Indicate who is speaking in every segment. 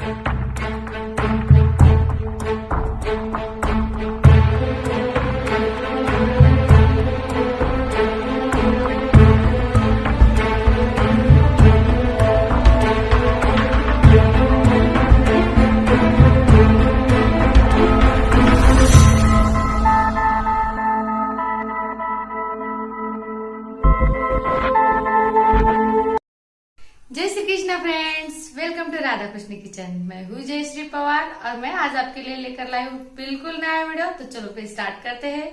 Speaker 1: जय Shri Krishna friends, welcome to Radha Krishna kitchen. मैं हूँ जयश्री पवार और मैं आज आपके लिए लेकर लाई हूँ बिल्कुल नया वीडियो। तो चलो फिर स्टार्ट करते हैं।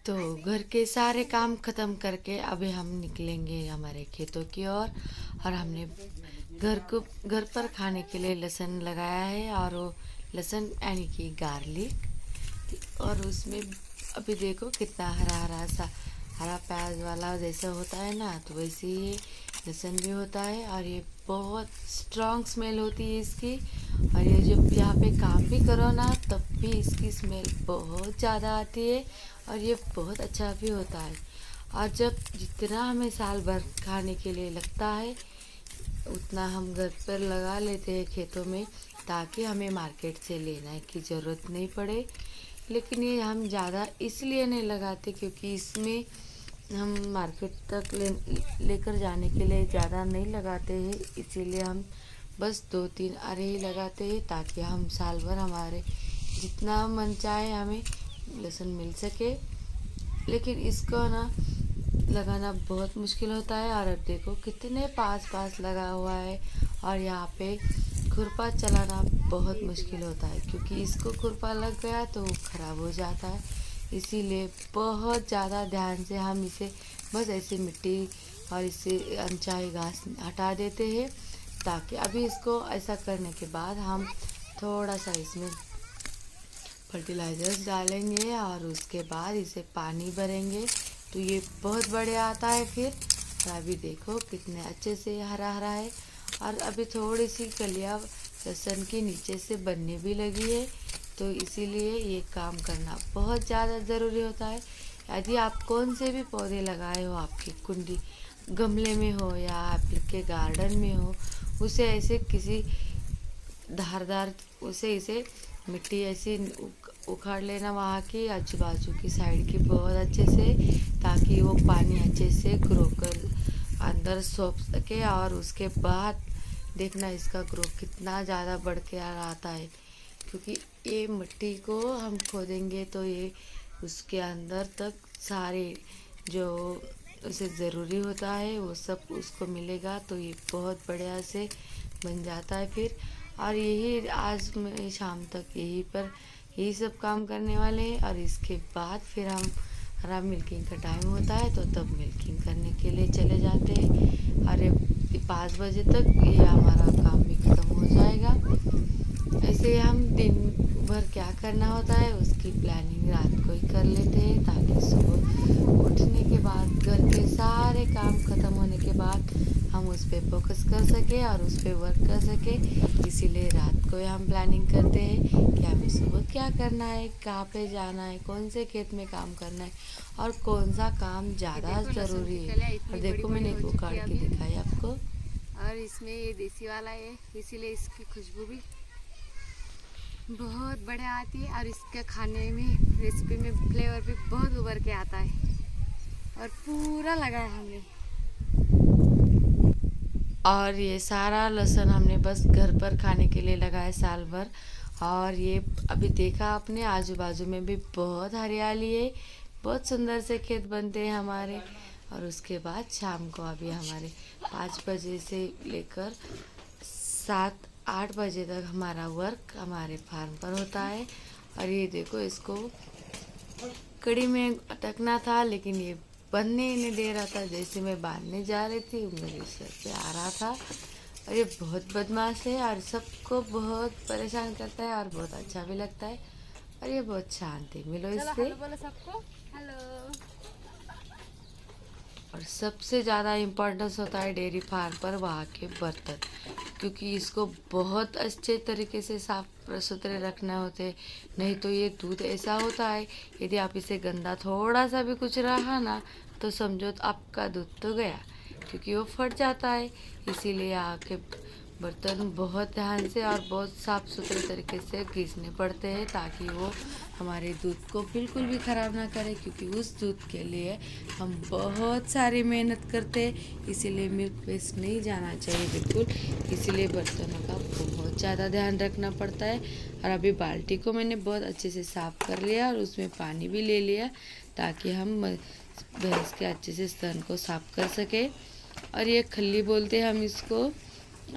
Speaker 1: तो घर के सारे काम खत्म करके अभी हम निकलेंगे हमारे खेतों की ओर। और हमने घर पर खाने के लिए लहसुन लगाया है, और वो लहसुन यानी कि गार्लिक। और उसमें अभी देखो कितना हरा हरा सा, हरा प्याज वाला जैसा होता है ना, तो वैसे ही लहसुन भी होता है। और ये बहुत स्ट्रॉन्ग स्मेल होती है इसकी। और ये जब यहाँ पे काम भी करो ना, तब भी इसकी स्मेल बहुत ज़्यादा आती है, और ये बहुत अच्छा भी होता है। और जब जितना हमें साल भर खाने के लिए लगता है, उतना हम घर पर लगा लेते हैं खेतों में, ताकि हमें मार्केट से लेने की ज़रूरत नहीं पड़े। लेकिन ये हम ज़्यादा इसलिए नहीं लगाते क्योंकि इसमें हम मार्केट तक लेकर जाने के लिए ज़्यादा नहीं लगाते हैं। इसीलिए हम बस 2-3 अरे ही लगाते हैं, ताकि हम साल भर हमारे जितना मन चाहे हमें लहसुन मिल सके। लेकिन इसको ना लगाना बहुत मुश्किल होता है। और अब देखो कितने पास लगा हुआ है। और यहाँ पे खुरपा चलाना बहुत मुश्किल होता है, क्योंकि इसको खुरपा लग गया तो वो ख़राब हो जाता है। इसीलिए बहुत ज़्यादा ध्यान से हम इसे बस ऐसे मिट्टी और इससे अनचाही घास हटा देते हैं, ताकि अभी इसको ऐसा करने के बाद हम थोड़ा सा इसमें फर्टिलाइज़र्स डालेंगे, और उसके बाद इसे पानी भरेंगे तो ये बहुत बढ़िया आता है फिर। और अभी देखो कितने अच्छे से हरा हरा है। और अभी थोड़ी सी कलियाँ लहसुन के नीचे से बनने भी लगी है, तो इसीलिए ये काम करना बहुत ज़्यादा ज़रूरी होता है। यदि आप कौन से भी पौधे लगाए हो, आपकी कुंडी गमले में हो या आपके गार्डन में हो, उसे ऐसे किसी धारदार उसे इसे मिट्टी ऐसी उखाड़ लेना वहाँ की आजू बाजू की साइड की बहुत अच्छे से, ताकि वो पानी अच्छे से ग्रो कर अंदर सोख सके। और उसके बाद देखना इसका ग्रो कितना ज़्यादा बढ़ के आता है, क्योंकि ये मिट्टी को हम खोदेंगे तो ये उसके अंदर तक सारे जो उसे ज़रूरी होता है वो सब उसको मिलेगा, तो ये बहुत बढ़िया से बन जाता है फिर। और यही आज मैं शाम तक यही सब काम करने वाले हैं। और इसके बाद फिर हमारा मिल्किंग का टाइम होता है, तो तब मिल्किंग करने के लिए चले जाते हैं। और 5 बजे तक ये हमारा काम भी ख़त्म हो जाएगा। ऐसे हम दिन भर क्या करना होता है उसकी प्लानिंग रात को ही कर लेते हैं, ताकि सुबह उठने के बाद घर के सारे काम ख़त्म होने के बाद हम उस पर फोकस कर सके और उस पर वर्क कर सके। इसीलिए रात को ही हम प्लानिंग करते हैं कि हमें सुबह क्या करना है, कहाँ पे जाना है, कौन से खेत में काम करना है, और कौन सा काम ज़्यादा ज़रूरी है। और देखो मैंने एक उखाड़ के दिखाई आपको।
Speaker 2: और इसमें ये देसी वाला है, इसीलिए इसकी खुशबू भी बहुत बढ़िया आती है। और इसके खाने में रेसिपी में फ्लेवर भी बहुत उभर के आता है। और पूरा लगाया हमने।
Speaker 1: और ये सारा लहसुन हमने बस घर पर खाने के लिए लगाया साल भर। और ये अभी देखा आपने आजू बाजू में भी बहुत हरियाली है, बहुत सुंदर से खेत बनते हैं हमारे। और उसके बाद शाम को अभी हमारे 5 बजे से लेकर 7-8 बजे तक हमारा वर्क हमारे फार्म पर होता है। और ये देखो इसको कड़ी में अटकना था, लेकिन ये बनने ही नहीं दे रहा था। जैसे मैं बांधने जा रही थी मेरे सर पे आ रहा था। और ये बहुत बदमाश है और सबको बहुत परेशान करता है और बहुत अच्छा भी लगता है। और ये बहुत शांत है, मिलो इससे।
Speaker 2: हेलो बोलो सबको, हेलो।
Speaker 1: और सबसे ज़्यादा इम्पोर्टेंस होता है डेयरी फार्म पर वहाँ के बर्तन, क्योंकि इसको बहुत अच्छे तरीके से साफ सुथरे रखना होते हैं। नहीं तो ये दूध ऐसा होता है, यदि आप इसे गंदा थोड़ा सा भी कुछ रहा ना, तो समझो तो आपका दूध तो गया। क्योंकि वो फट जाता है। इसीलिए आके बर्तन बहुत ध्यान से और बहुत साफ़ सुथरे तरीके से घिसने पड़ते हैं, ताकि वो हमारे दूध को बिल्कुल भी ख़राब ना करे, क्योंकि उस दूध के लिए हम बहुत सारी मेहनत करते हैं। इसीलिए मिल्क वेस्ट नहीं जाना चाहिए बिल्कुल। इसीलिए बर्तनों का बहुत ज़्यादा ध्यान रखना पड़ता है। और अभी बाल्टी को मैंने बहुत अच्छे से साफ़ कर लिया और उसमें पानी भी ले लिया, ताकि हम भैंस के अच्छे से स्तन को साफ़ कर सके। और ये खल्ली बोलते हैं हम इसको,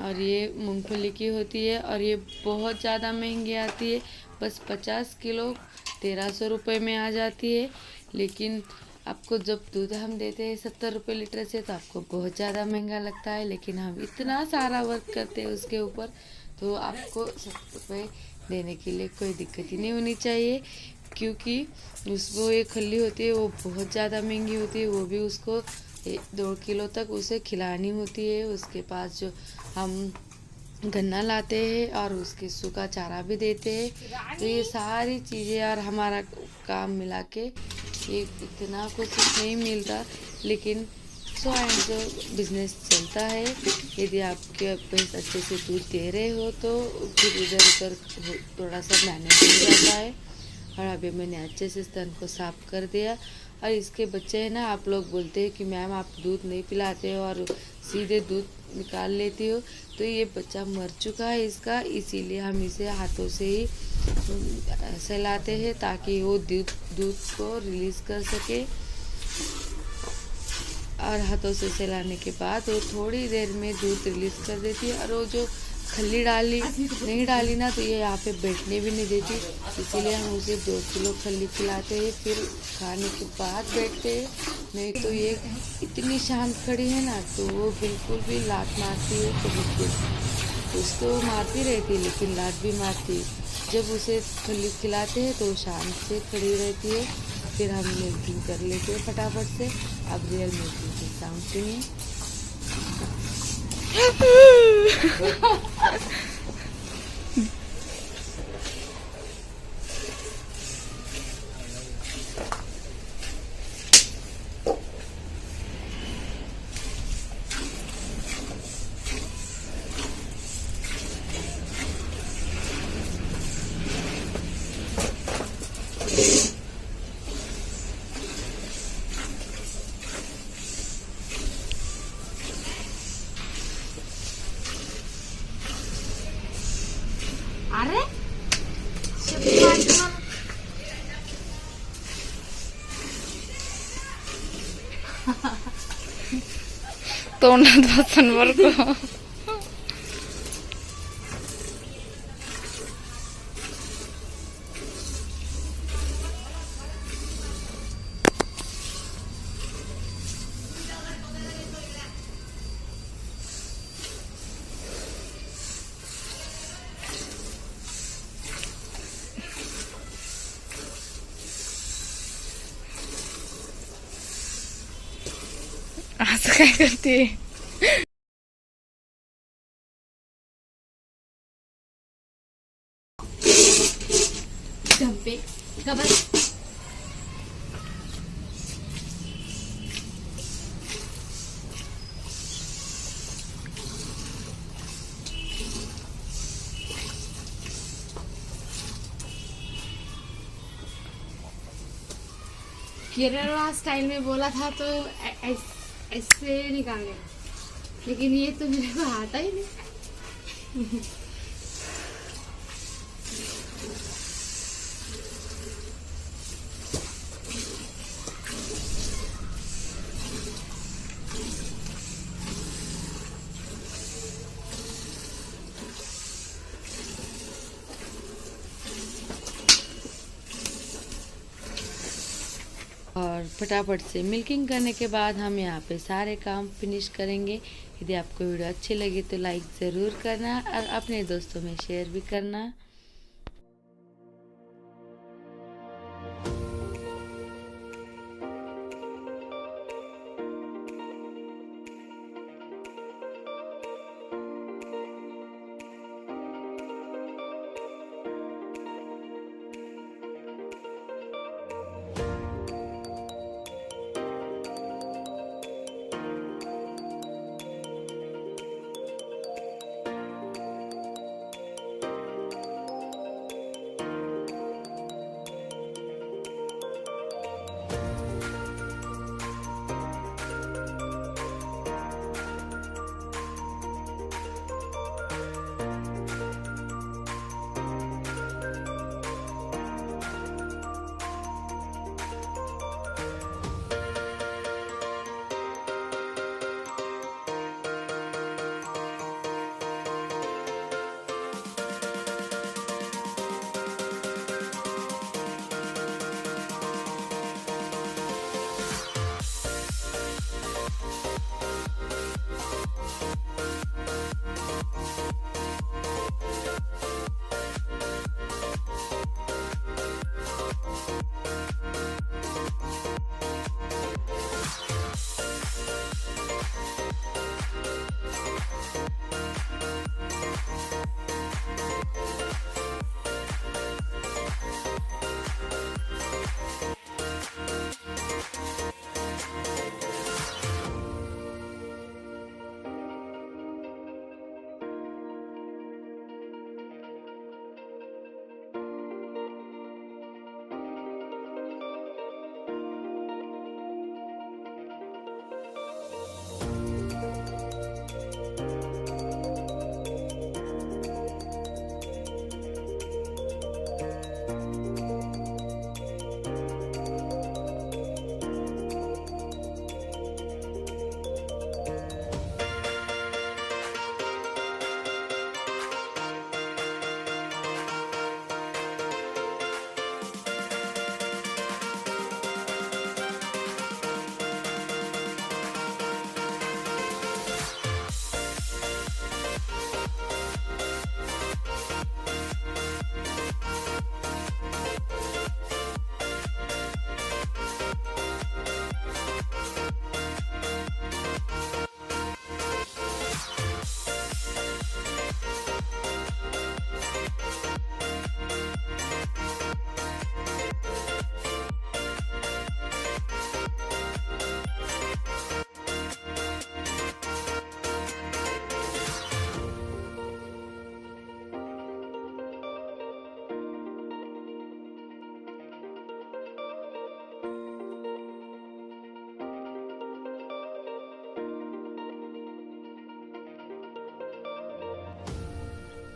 Speaker 1: और ये मूंगफली की होती है, और ये बहुत ज़्यादा महंगी आती है। बस 50 किलो 1300 रुपये में आ जाती है। लेकिन आपको जब दूध हम देते हैं 70 रुपये लीटर से, तो आपको बहुत ज़्यादा महंगा लगता है। लेकिन हम इतना सारा वर्क करते हैं उसके ऊपर, तो आपको 70 रुपये देने के लिए कोई दिक्कत ही नहीं होनी चाहिए। क्योंकि उसको ये खल्ली होती है वो बहुत ज़्यादा महंगी होती है। वो भी उसको 2 किलो तक उसे खिलानी होती है। उसके पास जो हम गन्ना लाते हैं और उसके सूखा चारा भी देते हैं। तो ये सारी चीज़ें और हमारा काम मिला के ये इतना कुछ नहीं मिलता, लेकिन सो एंड जो बिजनेस चलता है। यदि आपके भैंस अच्छे से दूध दे रहे हो तो फिर इधर उधर थोड़ा सा मैनेज हो जाता है। और अभी मैंने अच्छे से स्तन को साफ कर दिया। और इसके बच्चे हैं ना, आप लोग बोलते हैं कि मैम आप दूध नहीं पिलाते हो और सीधे दूध निकाल लेती हो, तो ये बच्चा मर चुका है इसका। इसीलिए हम इसे हाथों से ही सहलाते हैं, ताकि वो दूध को रिलीज़ कर सके। और हाथों से सहलाने के बाद वो थोड़ी देर में दूध रिलीज़ कर देती है। और वो जो खल्ली नहीं डाली ना, तो ये यहाँ पे बैठने भी नहीं देती। इसीलिए हम उसे 2 किलो खल्ली खिलाते हैं, फिर खाने के बाद बैठते हैं। नहीं तो ये इतनी शांत खड़ी है ना, तो वो बिल्कुल भी लात मारती है तो बिल्कुल कुछ तो मारती रहती है, लेकिन लात भी मारती है। जब उसे खल्ली खिलाते हैं तो शांत से खड़ी रहती है। फिर हम मिल्किंग कर लेते हैं फटाफट से। अब रियल मिल्किंग के साउंड सुनिए।
Speaker 2: अरे तोंडात बसन बरं. असं काय करते. धब्बे का बस. केरला स्टाइल में बोला था तो ऐसे निकाले, लेकिन ये तो मेरे को आता ही नहीं.
Speaker 1: और फटाफट से मिल्किंग करने के बाद हम यहाँ पे सारे काम फिनिश करेंगे। यदि आपको वीडियो अच्छी लगी तो लाइक ज़रूर करना और अपने दोस्तों में शेयर भी करना।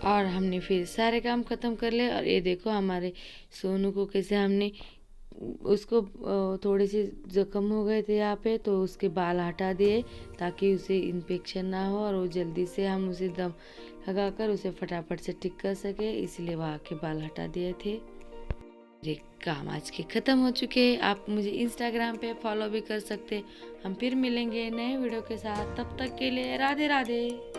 Speaker 1: और हमने फिर सारे काम ख़त्म कर लिए। और ये देखो हमारे सोनू को कैसे हमने उसको थोड़े से ज़ख्म हो गए थे यहाँ पे, तो उसके बाल हटा दिए ताकि उसे इन्फेक्शन ना हो और वो जल्दी से हम उसे दम लगाकर उसे फटाफट से ठीक कर सके, इसलिए वहाँ के बाल हटा दिए थे। मेरे काम आज के ख़त्म हो चुके हैं। आप मुझे इंस्टाग्राम पे फॉलो भी कर सकते। हम फिर मिलेंगे नए वीडियो के साथ, तब तक के लिए राधे राधे।